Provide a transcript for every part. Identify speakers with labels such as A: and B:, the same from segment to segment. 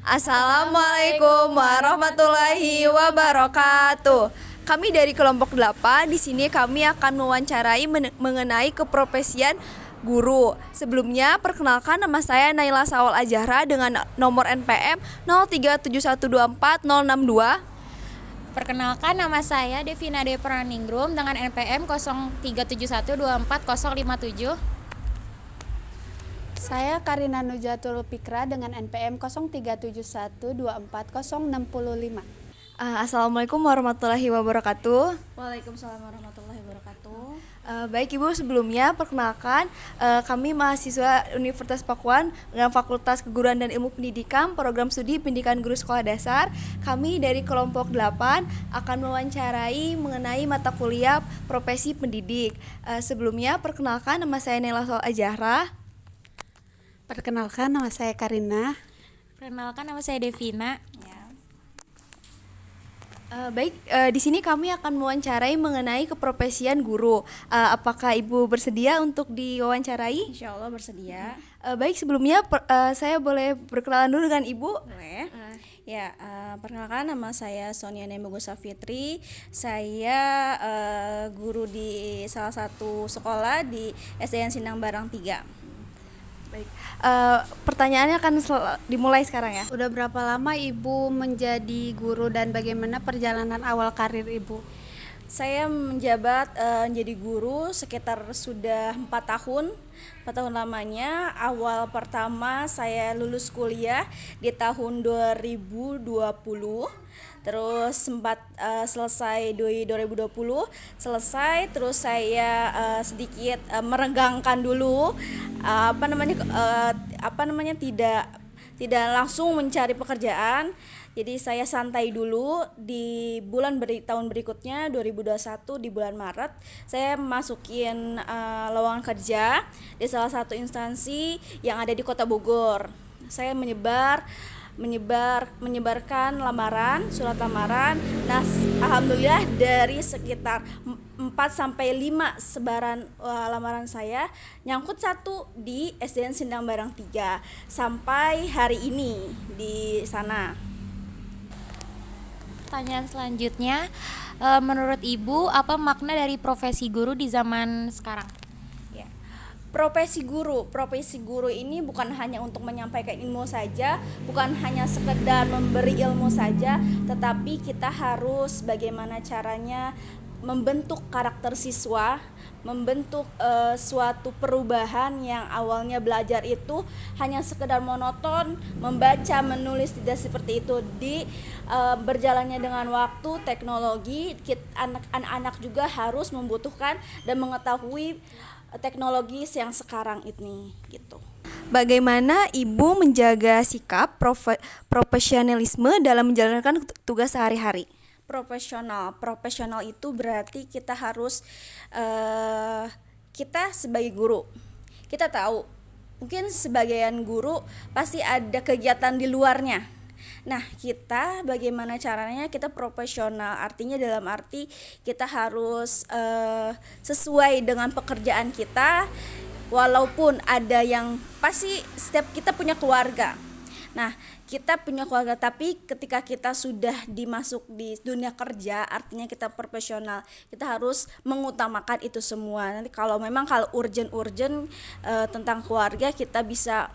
A: Assalamualaikum warahmatullahi wabarakatuh. Kami dari kelompok 8 di sini kami akan mewawancarai mengenai keprofesian guru. Sebelumnya perkenalkan, nama saya Naila Sawal Azahra dengan nomor NPM 0371240062.
B: Perkenalkan, nama saya Devina D. Praningrum dengan NPM 0371240057.
C: Saya Karina Nujatul Fikra dengan NPM 0371240065.
A: Assalamualaikum warahmatullahi wabarakatuh.
D: Waalaikumsalam warahmatullahi wabarakatuh.
A: Baik Ibu, sebelumnya perkenalkan, kami mahasiswa Universitas Pakuan dengan Fakultas Keguruan dan Ilmu Pendidikan, Program Studi Pendidikan Guru Sekolah Dasar. Kami dari kelompok 8 akan mewawancarai mengenai mata kuliah profesi pendidik. Sebelumnya perkenalkan, nama saya Naila Sawal Azahra.
C: Perkenalkan, nama saya Karina.
B: Perkenalkan, nama saya Devina.
A: Baik, di sini kami akan mewawancarai mengenai keprofesian guru. Apakah Ibu bersedia untuk diwawancarai?
D: Insya Allah bersedia.
A: Baik, sebelumnya saya boleh berkenalan dulu dengan Ibu?
D: Boleh. Perkenalkan, nama saya Sonia Nemogosa Fitri. Saya guru di salah satu sekolah di SDN Sindang Barang 3.
A: Baik, pertanyaannya akan dimulai sekarang ya.
C: Udah berapa lama Ibu menjadi guru dan bagaimana perjalanan awal karir Ibu?
D: Saya menjabat menjadi guru sekitar sudah 4 tahun. 4 tahun lamanya. Awal pertama saya lulus kuliah di tahun 2020. Terus sempat selesai di 2020 selesai, terus saya sedikit meregangkan dulu tidak langsung mencari pekerjaan. Jadi saya santai dulu. Di tahun berikutnya 2021 di bulan Maret saya masukin lowongan kerja di salah satu instansi yang ada di Kota Bogor. Saya menyebarkan surat lamaran. Nah, alhamdulillah dari sekitar 4-5 sebaran lamaran saya nyangkut satu di SDN Sindang Barang 3 sampai hari ini di sana.
B: Pertanyaan selanjutnya, menurut Ibu apa makna dari profesi guru di zaman sekarang?
D: Profesi guru ini bukan hanya untuk menyampaikan ilmu saja, bukan hanya sekedar memberi ilmu saja, tetapi kita harus bagaimana caranya membentuk karakter siswa, membentuk suatu perubahan yang awalnya belajar itu hanya sekedar monoton, membaca, menulis, tidak seperti itu. Berjalannya dengan waktu, teknologi, anak-anak juga harus membutuhkan dan mengetahui teknologi yang sekarang ini gitu.
A: Bagaimana Ibu menjaga sikap profesionalisme dalam menjalankan tugas sehari-hari?
D: Profesional itu berarti kita harus kita sebagai guru, kita tahu mungkin sebagian guru pasti ada kegiatan di luarnya. Nah, kita bagaimana caranya kita profesional, artinya dalam arti kita harus sesuai dengan pekerjaan kita, walaupun ada yang pasti setiap kita punya keluarga. Nah, kita punya keluarga, tapi ketika kita sudah dimasuk di dunia kerja, artinya kita profesional, kita harus mengutamakan itu semua. Nanti kalau urgent tentang keluarga, kita bisa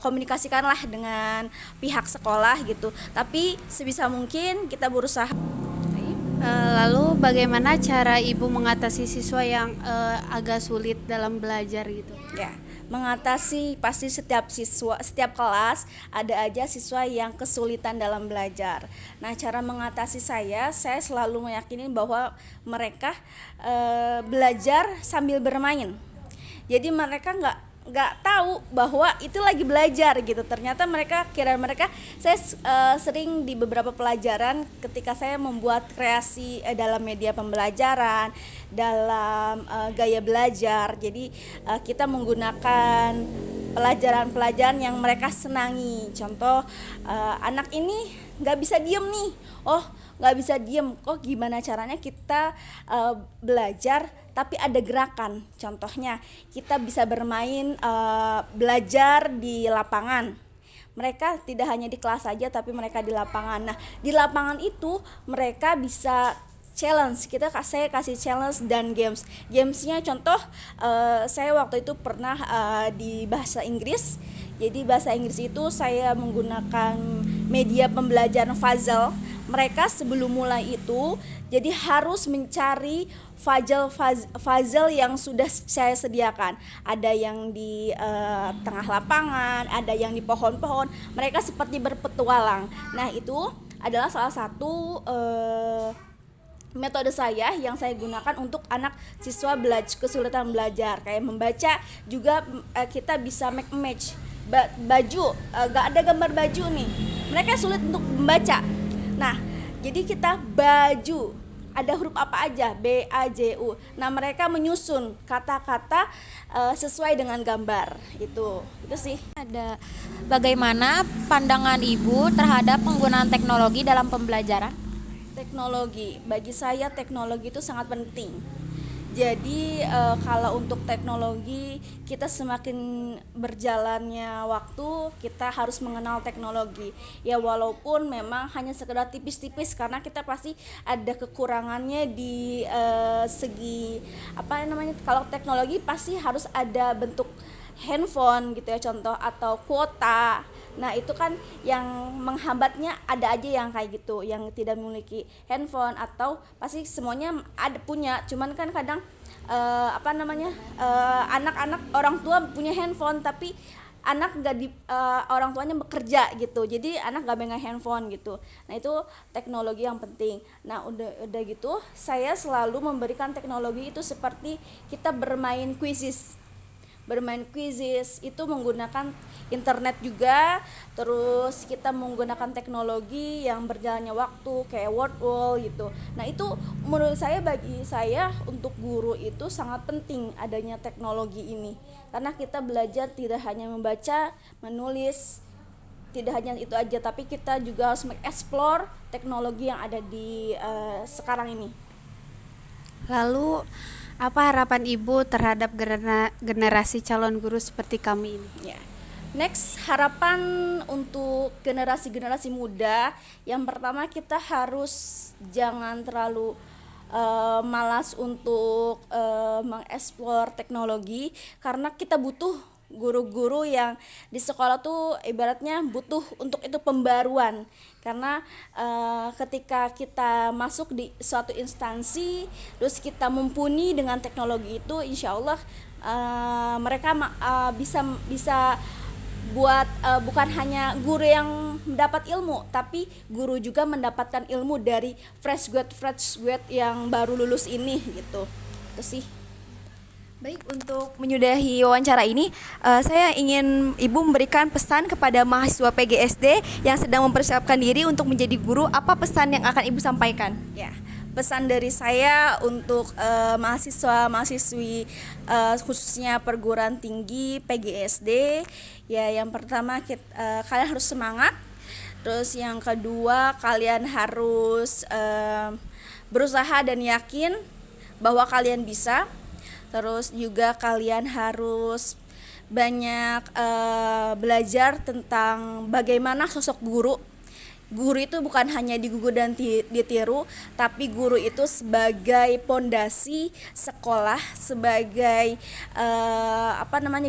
D: komunikasikanlah dengan pihak sekolah gitu. Tapi sebisa mungkin kita berusaha.
C: Lalu bagaimana cara Ibu mengatasi siswa yang agak sulit dalam belajar gitu?
D: Mengatasi, pasti setiap kelas ada aja siswa yang kesulitan dalam belajar. Nah, cara mengatasi saya selalu meyakini bahwa mereka belajar sambil bermain. Jadi mereka nggak tahu bahwa itu lagi belajar gitu. Ternyata saya sering di beberapa pelajaran ketika saya membuat kreasi dalam media pembelajaran, dalam gaya belajar. Jadi kita menggunakan pelajaran-pelajaran yang mereka senangi. Contoh, anak ini nggak bisa diem nih. Nggak bisa diem. Gimana caranya kita belajar tapi ada gerakan. Contohnya kita bisa bermain, belajar di lapangan, mereka tidak hanya di kelas saja tapi mereka di lapangan. Nah, di lapangan itu mereka bisa challenge, saya kasih challenge dan gamesnya contoh, saya waktu itu pernah di bahasa Inggris. Jadi bahasa Inggris itu saya menggunakan media pembelajaran puzzle. Mereka sebelum mulai itu jadi harus mencari puzzle yang sudah saya sediakan. Ada yang di tengah lapangan, ada yang di pohon-pohon. Mereka seperti berpetualang. Nah, itu adalah salah satu metode saya yang saya gunakan untuk anak siswa kesulitan belajar. Kayak membaca juga, kita bisa make match baju, gak ada gambar baju nih, mereka sulit untuk membaca. Nah, jadi kita baju ada huruf apa aja, B, A, J, U. Nah, mereka menyusun kata-kata sesuai dengan gambar. Itu sih.
B: Ada bagaimana pandangan Ibu terhadap penggunaan teknologi dalam pembelajaran?
D: Teknologi, bagi saya teknologi itu sangat penting. Jadi kalau untuk teknologi, kita semakin berjalannya waktu, kita harus mengenal teknologi. Ya walaupun memang hanya sekedar tipis-tipis, karena kita pasti ada kekurangannya di segi kalau teknologi pasti harus ada bentuk handphone gitu ya contoh, atau kuota. Nah, itu kan yang menghambatnya, ada aja yang kayak gitu, yang tidak memiliki handphone, atau pasti semuanya ada punya, cuman kan kadang anak-anak orang tua punya handphone tapi anak orang tuanya bekerja gitu, jadi anak gak megang handphone gitu. Nah, itu teknologi yang penting. Nah, udah gitu saya selalu memberikan teknologi itu seperti kita bermain quizzes itu menggunakan internet juga, terus kita menggunakan teknologi yang berjalannya waktu kayak Wordwall gitu. Nah, itu menurut saya, bagi saya untuk guru itu sangat penting adanya teknologi ini, karena kita belajar tidak hanya membaca, menulis, tidak hanya itu aja, tapi kita juga harus mengeksplor teknologi yang ada di sekarang ini.
C: Lalu apa harapan Ibu terhadap generasi calon guru seperti kami ini?
D: Ya. Next, harapan untuk generasi muda, yang pertama kita harus jangan terlalu malas untuk mengeksplor teknologi, karena kita butuh guru-guru yang di sekolah tuh ibaratnya butuh untuk itu pembaruan, karena ketika kita masuk di suatu instansi terus kita mumpuni dengan teknologi itu, insya Allah mereka bisa buat bukan hanya guru yang mendapat ilmu, tapi guru juga mendapatkan ilmu dari fresh grade yang baru lulus ini gitu. Itu sih.
A: Baik, untuk menyudahi wawancara ini, saya ingin Ibu memberikan pesan kepada mahasiswa PGSD yang sedang mempersiapkan diri untuk menjadi guru. Apa pesan yang akan Ibu sampaikan?
D: Ya, pesan dari saya untuk mahasiswa-mahasiswi khususnya perguruan tinggi PGSD, ya yang pertama kalian harus semangat. Terus yang kedua, kalian harus berusaha dan yakin bahwa kalian bisa. Terus juga kalian harus banyak belajar tentang bagaimana sosok guru. Guru itu bukan hanya digugu dan ditiru, tapi guru itu sebagai pondasi sekolah, sebagai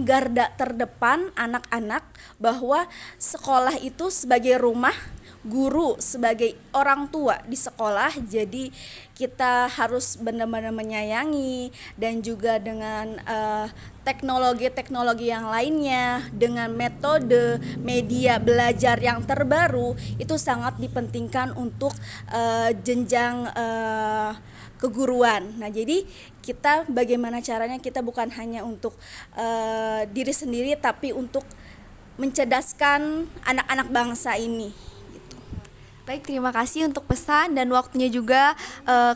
D: garda terdepan anak-anak, bahwa sekolah itu sebagai rumah, guru sebagai orang tua di sekolah. Jadi kita harus benar-benar menyayangi, dan juga dengan teknologi yang lainnya, dengan metode media belajar yang terbaru, itu sangat dipentingkan untuk jenjang keguruan. Nah, jadi kita bagaimana caranya, kita bukan hanya untuk diri sendiri, tapi untuk mencerdaskan anak-anak bangsa ini.
A: Baik, terima kasih untuk pesan dan waktunya juga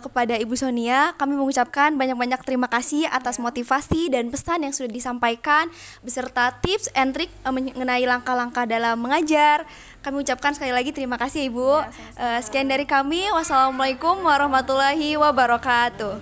A: kepada Ibu Sonia. Kami mengucapkan banyak-banyak terima kasih atas motivasi dan pesan yang sudah disampaikan, beserta tips and trik mengenai langkah-langkah dalam mengajar. Kami ucapkan sekali lagi terima kasih Ibu. Sekian dari kami. Wassalamualaikum warahmatullahi wabarakatuh.